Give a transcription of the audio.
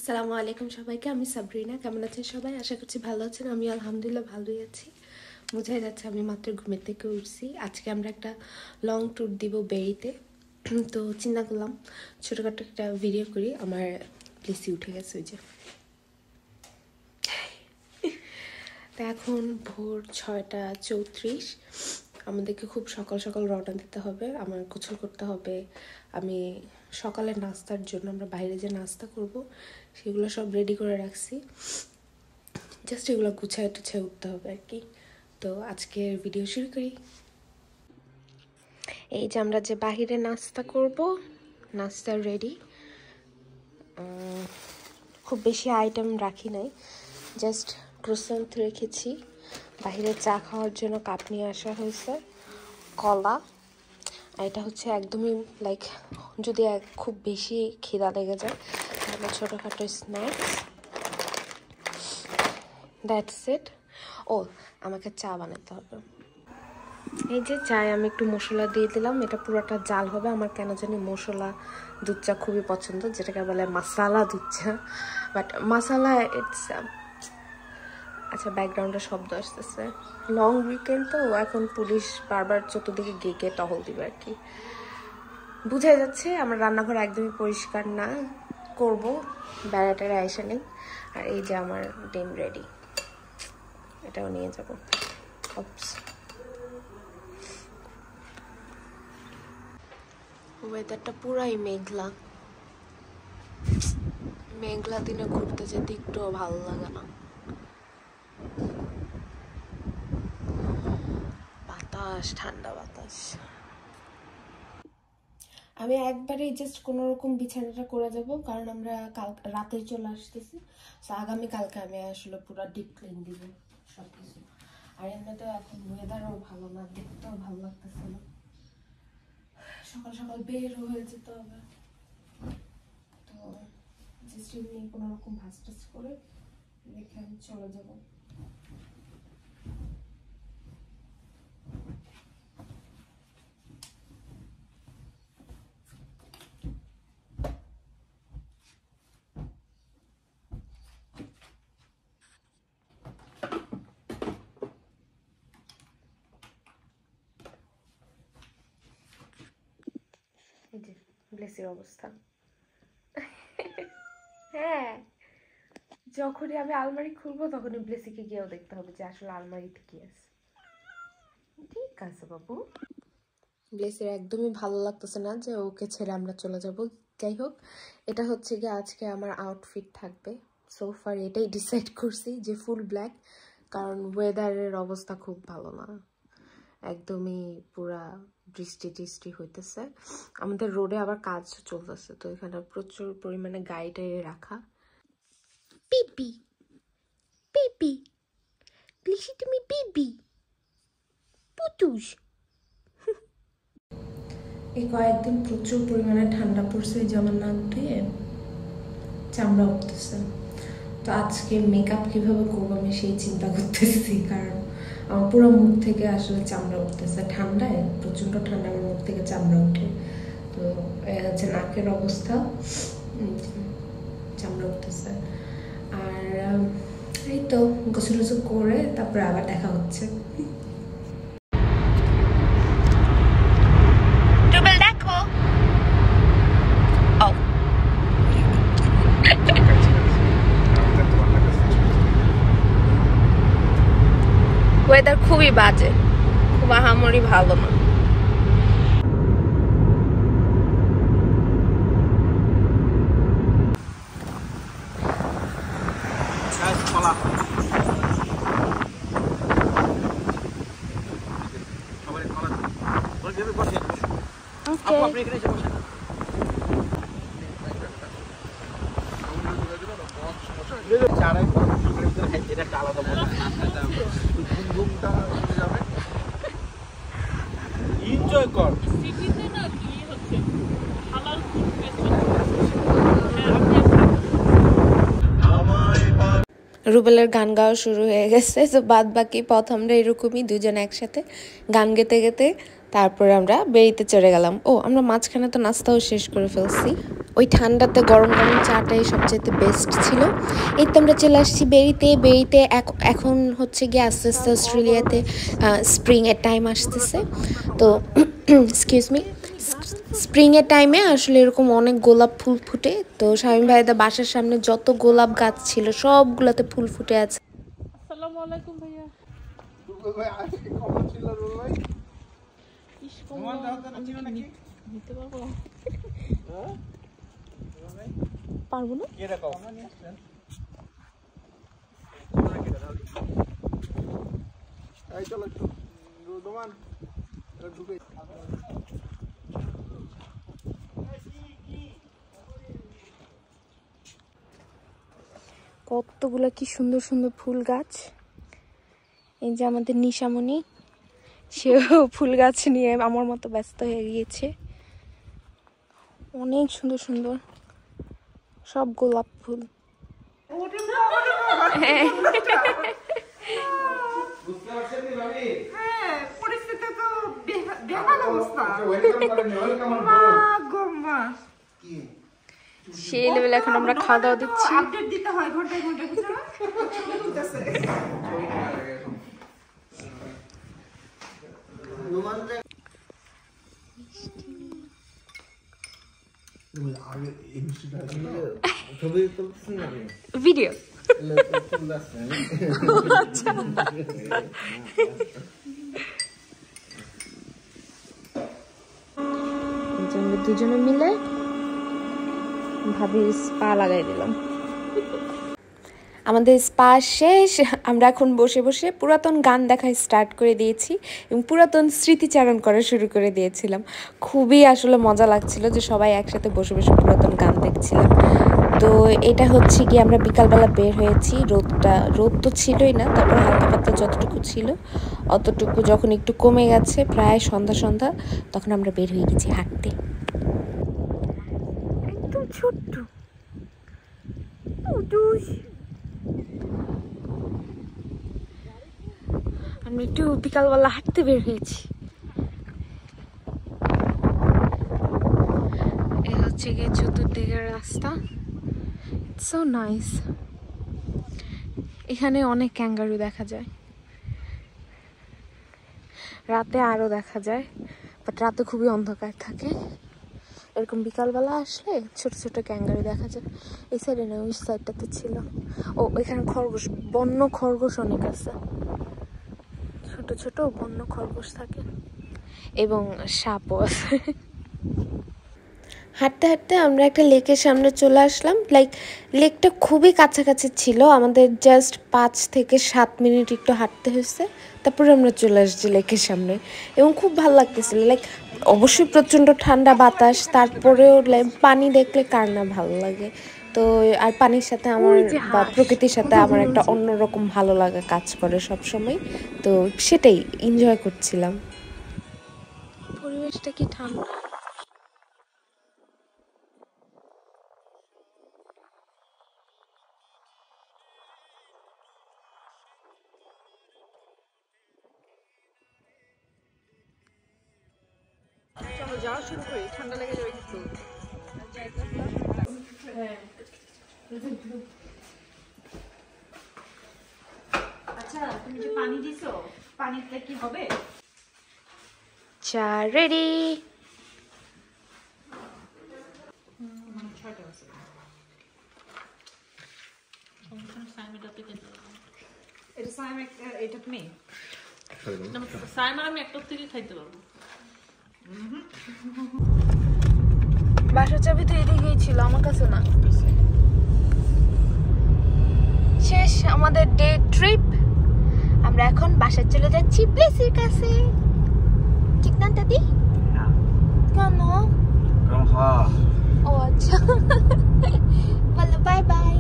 আসসালামু আলাইকুম সবাইকে। আমি সাবরিনা। কেমন আছেন সবাই? আশা করছি ভালো আছেন। আমি আলহামদুলিল্লাহ ভালোই আছি। বোঝাই যাচ্ছে আমি মাত্র ঘুমের থেকে উঠছি। আজকে আমরা একটা লং ট্যুর দিব বেরিতে। তো চিন্তা করলাম ছোটোখাটো একটা ভিডিও করি। আমার প্লেসি উঠে গেছে ওই যে। তা এখন ভোর 6:34। আমাদেরকে খুব সকাল সকাল রওনা দিতে হবে। আমার গোসল করতে হবে। আমি সকালের নাস্তার জন্য আমরা বাইরে যে নাস্তা করব সেগুলো সব রেডি করে রাখছি। জাস্ট এগুলো গুছায় টুছায় উঠতে হবে আর কি। তো আজকের ভিডিও শুরু করি। এই যে আমরা যে বাহিরে নাস্তা করব, নাস্তা রেডি। খুব বেশি আইটেম রাখি নাই, জাস্ট ক্রোসেন্ট রেখেছি। বাহিরে চা খাওয়ার জন্য কাপ নিয়ে আসা হয়েছে, কলা। আর এটা হচ্ছে একদমই লাইক যদি খুব বেশি খিদা লেগে যায় তাহলে ছোটোখাটো স্ন্যাক্স। That's it. ও, আমাকে চা বানাতে হবে। এই যে চায়ে আমি একটু মশলা দিয়ে দিলাম। এটা পুরোটা জাল হবে। আমার কেন জানি মশলা দুধ চা খুবই পছন্দ, যেটাকে বলে মাসালা দুধ চা। বাট মাসালা ইটস আচ্ছা, ব্যাকগ্রাউন্ডে শব্দ আসতেছে। লং উইকেন্ড তো, এখন পুলিশ বারবার চতুর্দিকে গেগে টহল দিবে আর কি। বুঝাই যাচ্ছে আমার রান্নাঘর একদমই পরিষ্কার না। করব, বেড়াটারে আইসা নেই। আর এই যে আমার ডিম রেডি, এটাও নিয়ে যাব। ওয়েদারটা পুরাই মেঘলা। মেঘলা দিনে ঘুরতে যেতে একটুও ভালো লাগে না। বাতাস, ঠান্ডা বাতাস। আমি একবারেই জাস্ট কোনো রকম বিছানাটা করে যাব, কারণ আমরা কাল রাতে চলে আসতেছি। তো আগামীকালকে আমি আসলে পুরো ডিপ ক্লিন দিব সব কিছু। আর এমনিতে এখন ওয়েদারও ভালো না, দেখতেও ভালো লাগতেছে না। সকাল সকাল বের হয়ে যেতে হবে। তো জাস্ট এমনি কোনো রকম ভাজ টাজ করে রেখে আমি চলে যাব। এই যে ব্লেসির অবস্থা। হ্যাঁ, যখনই আমি আলমারি খুলবো তখনই ব্লেসিকে গিয়েও দেখতে হবে যে আসলে আলমারিতে কি আছে। ঠিক আছে বাবু। ব্লেসির একদমই ভালো লাগতেছে না যে ওকে ছেড়ে আমরা চলে যাব। যাই হোক, এটা হচ্ছে গিয়ে আজকে আমার আউটফিট থাকবে। সোফার এটাই ডিসাইড করছি যে ফুল ব্ল্যাক, কারণ ওয়েদারের অবস্থা খুব ভালো না, একদমই পুরা বৃষ্টি টিষ্টি হইতেছে। আমাদের রোডে আবার কাজ চলতেছে, তো এখানে প্রচুর পরিমাণে গাড়ি টাড়ি রাখা। পিপি পিপি প্লিসি, তুমি পিপি পুতুস। এই কয়েকদিন প্রচুর পরিমাণে ঠান্ডা পড়ছে, যেমন নাক ধুয়ে চামড়া উঠতেছে। তো আজকে মেকআপ কিভাবে করবো আমি সেই চিন্তা করতেছি, কারণ আমার পুরো মুখ থেকে আসলে চামড়া উঠতেছে। ঠান্ডায়, প্রচণ্ড ঠান্ডা, আমার মুখ থেকে চামড়া উঠে। তো হচ্ছে নাকের অবস্থা, চামড়া উঠতেছে। আর এই তো গোসল টোসল করে তারপরে আবার দেখা হচ্ছে। ওয়েদার খুবই বাজে, খুব আহামরি ভালো না। এনজয় কর। রুবেলের গান গাওয়া শুরু হয়ে গেছে। তো বাদ বাকি পথ আমরা এরকমই দুজন একসাথে গান গেতে গেতে তারপরে আমরা বেরিতে চড়ে গেলাম। ও আমরা মাঝখানে তো নাস্তাও শেষ করে ফেলছি। ওই ঠান্ডাতে গরম গরম চাটাই সবচেয়ে বেস্ট ছিল। এই তো আমরা চলে আসছি বেরিতে এখন হচ্ছে গিয়ে আস্তে আস্তে অস্ট্রেলিয়াতে স্প্রিংয়ের টাইম আসতেছে। তো এক্সকিউজ মি, স্প্রিংয়ের টাইমে আসলে এরকম অনেক গোলাপ ফুল ফুটে। তো শামীম ভাইদের বাসার সামনে যত গোলাপ গাছ ছিল সবগুলোতে ফুল ফুটে আছে। আসসালামু আলাইকুম ভাইয়া। পারবো না। কতগুলো কি সুন্দর সুন্দর ফুল গাছ। এই যে আমাদের নিশামণি, সেও ফুল গাছ নিয়ে আমার মতো ব্যস্ত হয়ে গিয়েছে। অনেক সুন্দর সুন্দর সব গোলাপ ফুল। সেই লেভেলে এখন আমরা খাওয়া দাওয়া দিচ্ছি। ভিডিও দুজনে মিলে ভাবির স্পা লাগাই দিলাম। আমাদের স্পা শেষ। আমরা এখন বসে বসে পুরাতন গান দেখা স্টার্ট করে দিয়েছি এবং পুরাতন স্মৃতিচারণ করা শুরু করে দিয়েছিলাম। খুবই আসলে মজা লাগছিল যে সবাই একসাথে বসে বসে পুরাতন গান দেখছিলাম। তো এটা হচ্ছে কি আমরা বিকালবেলা বের হয়েছি। রোদ তো ছিলই না, তারপর হালকা পাতলা যতটুকু ছিল অতটুকু যখন একটু কমে গেছে, প্রায় সন্ধ্যা তখন আমরা বের হয়ে গেছি হাঁটতে। একদম ছোট্ট আমি একটু বিকালবেলা হাঁটতে বের হয়েছি। এই হচ্ছে গিয়ে চতুর্দিকের রাস্তা। So nice. এখানে অনেক ক্যাঙ্গারু দেখা যায়, রাতে আরো দেখা যায়, বাট রাতে খুবই অন্ধকার থাকে। এরকম বিকালবেলা আসলে ছোট ছোট ক্যাঙ্গারু দেখা যায়। এই সাইডে না, ওই সাইডটাতে ছিল। ও এখানে খরগোশ, বন্য খরগোশ অনেক আছে, ছোট ছোট বন্য খরগোশ থাকে এবং সাপও আছে। হাঁটতে হাঁটতে আমরা একটা লেকের সামনে চলে আসলাম। লেকটা খুবই কাছাকাছি ছিল, আমাদের জাস্ট 5 থেকে 7 মিনিট একটু হাঁটতে হয়েছে, তারপরে আমরা চলে আসছি লেকের সামনে এবং খুব ভালো লাগতেছিল। অবশ্যই প্রচণ্ড ঠান্ডা বাতাস, তারপরেও পানি দেখলে কার না ভালো লাগে। তো আর পানির সাথে আমার বা প্রকৃতির সাথে আমার একটা অন্যরকম ভালো লাগা কাজ করে সব সময়। তো সেটাই এনজয় করছিলাম। পরিবেশটা কি ঠান্ডা। যাওয়া শুরু করি, ঠান্ডা লেগে যাবে কিন্তু। আচ্ছা, তুমি যে পানি দিছো, পানিতে কি হবে? চা রেডি। বাসার চাবি তো এদিকেই ছিল, আমার কাছে না। শেষ আমাদের ডে ট্রিপ। আমরা এখন বাসায় চলে যাচ্ছি প্লেসের কাছে, ঠিক না দাদি? কেন? ও আচ্ছা, বলো বাই বাই।